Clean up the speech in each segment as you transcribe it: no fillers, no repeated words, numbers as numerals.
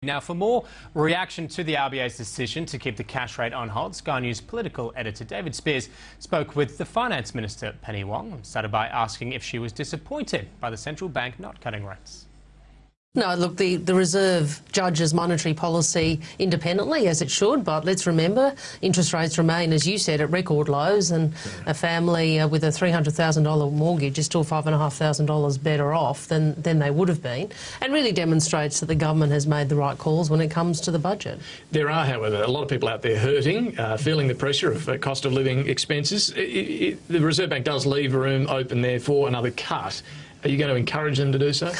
Now, for more reaction to the RBA's decision to keep the cash rate on hold, Sky News political editor David Speers spoke with the Finance Minister, Penny Wong, and started by asking if she was disappointed by the central bank not cutting rates. No, look, the Reserve judges monetary policy independently, as it should, but let's remember interest rates remain, as you said, at record lows, and a family with a $300,000 mortgage is still $5,500 better off than they would have been, and really demonstrates that the government has made the right calls when it comes to the budget. There are, however, a lot of people out there hurting, feeling the pressure of cost of living expenses. The Reserve Bank does leave room open there for another cut. Are you going to encourage them to do so?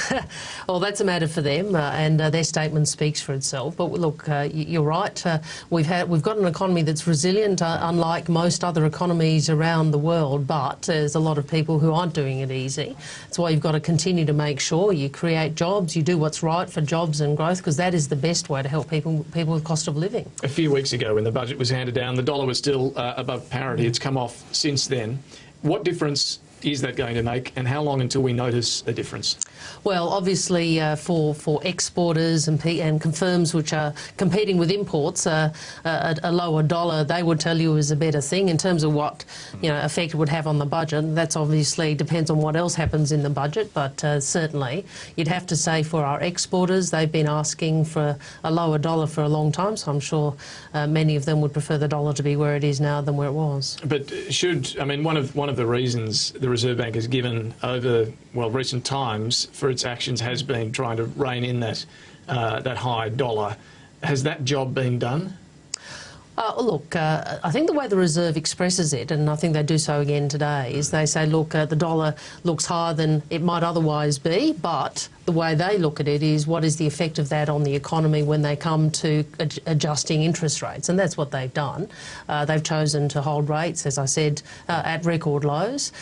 Well, that's a matter for them, and their statement speaks for itself. But look, you're right. We've got an economy that's resilient, unlike most other economies around the world. But there's a lot of people who aren't doing it easy. That's why you've got to continue to make sure you create jobs, you do what's right for jobs and growth, because that is the best way to help people with cost of living. A few weeks ago, when the budget was handed down, the dollar was still above parity. It's come off since then. What difference is that going to make, and how long until we notice a difference? Well, obviously for exporters and firms which are competing with imports, a lower dollar, they would tell you is a better thing in terms of what effect it would have on the budget. That's obviously depends on what else happens in the budget, but certainly you'd have to say for our exporters, they've been asking for a lower dollar for a long time, so I'm sure many of them would prefer the dollar to be where it is now than where it was. But one of the reasons the Reserve Bank has given over recent times for its actions has been trying to rein in that high dollar. Has that job been done? Look, I think the way the Reserve expresses it, and I think they do so again today, is they say, look, the dollar looks higher than it might otherwise be, but the way they look at it is what is the effect of that on the economy when they come to adjusting interest rates, and that's what they've done. They've chosen to hold rates, as I said, at record lows.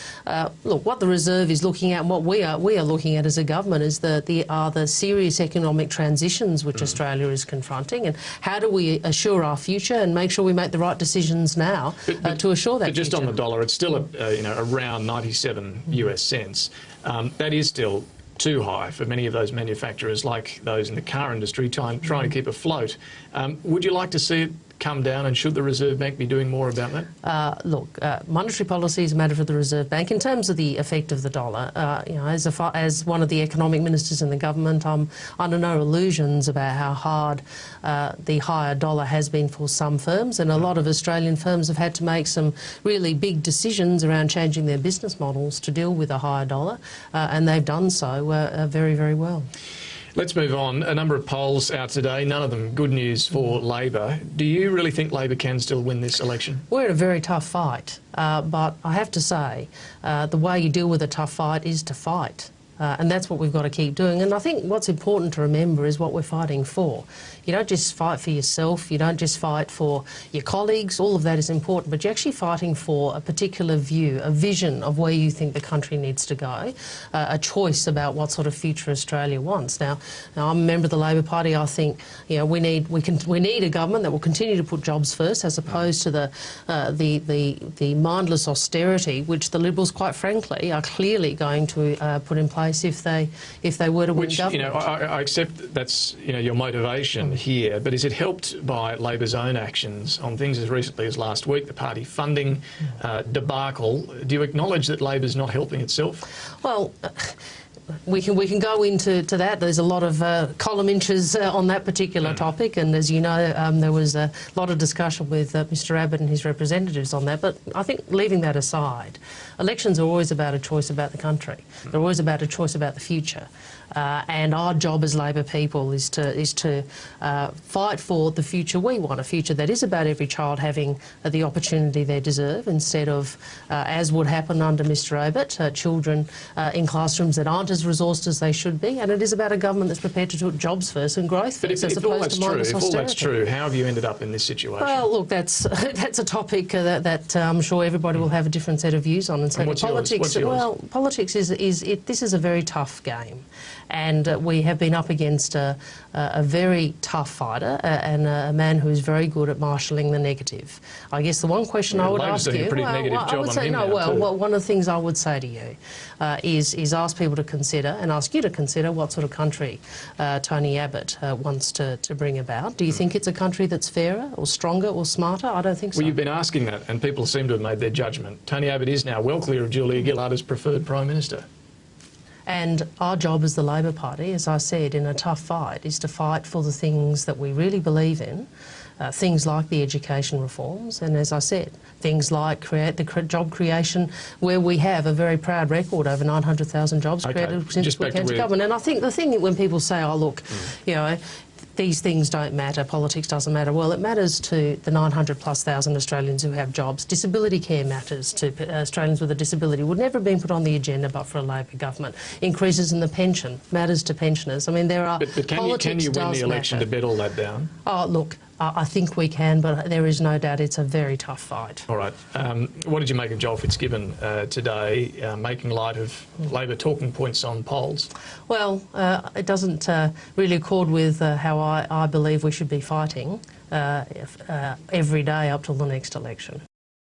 Look, what the Reserve is looking at, and what we are looking at as a government, is the serious economic transitions which Australia is confronting, and how do we assure our future and make sure we make the right decisions now to assure that. But just future. on the dollar, it's still around 97 US cents. That is still too high for many of those manufacturers, like those in the car industry, trying to keep afloat. Would you like to see it come down, and should the Reserve Bank be doing more about that? Look, monetary policy is a matter for the Reserve Bank. In terms of the effect of the dollar, as one of the economic ministers in the government, I'm under no illusions about how hard the higher dollar has been for some firms, and a lot of Australian firms have had to make some really big decisions around changing their business models to deal with a higher dollar, and they've done so very, very well. Let's move on. A number of polls out today, none of them good news for Labor. Do you really think Labor can still win this election? We're in a very tough fight, but I have to say the way you deal with a tough fight is to fight. And that's what we've got to keep doing. And I think what's important to remember is what we're fighting for. You don't just fight for yourself, you don't just fight for your colleagues, all of that is important, but you're actually fighting for a particular view, a vision of where you think the country needs to go, a choice about what sort of future Australia wants. Now I'm a member of the Labor Party. I think we need a government that will continue to put jobs first, as opposed to the mindless austerity which the Liberals, quite frankly, are clearly going to put in place if they were to win government. I accept that's your motivation here, but is it helped by Labor's own actions on things as recently as last week, the party funding debacle? Do you acknowledge that Labor's not helping itself? Well, we can go into that. There's a lot of column inches on that particular topic, and as you know, there was a lot of discussion with Mr Abbott and his representatives on that. But I think, leaving that aside, elections are always about a choice about the country. They're always about a choice about the future. And our job as Labor people is to fight for the future we want, a future that is about every child having the opportunity they deserve, instead of, as would happen under Mr Abbott, children in classrooms that aren't as resourced as they should be. And it is about a government that's prepared to put jobs first and growth first, as opposed to mindless austerity. If all that's true, how have you ended up in this situation? Well, look, that's a topic that I'm sure everybody will have a different set of views on. And so what's yours? Well, politics this is a very tough game. And we have been up against a very tough fighter and a man who is very good at marshalling the negative. I guess the one question I would ask you... one of the things I would say to you is ask people to consider, and ask you to consider, what sort of country Tony Abbott wants to bring about. Do you think it's a country that's fairer or stronger or smarter? I don't think so. Well, you've been asking that, and people seem to have made their judgment. Tony Abbott is now well clear of Julia Gillard as preferred Prime Minister. And our job as the Labor Party, as I said, in a tough fight, is to fight for the things that we really believe in, things like the education reforms, and as I said, things like job creation, where we have a very proud record, over 900,000 jobs created since we came to government. And I think the thing that when people say, oh look, you know, these things don't matter, politics doesn't matter. Well, it matters to the 900,000+ Australians who have jobs. Disability care matters to Australians with a disability. Would never have been put on the agenda but for a Labor government. Increases in the pension matters to pensioners. I mean, there are... But can you win the election to bed all that down? Oh, look, I think we can, but there is no doubt it's a very tough fight. All right. What did you make of Joel Fitzgibbon today, making light of Labor talking points on polls? Well, it doesn't really accord with how I believe we should be fighting every day up till the next election.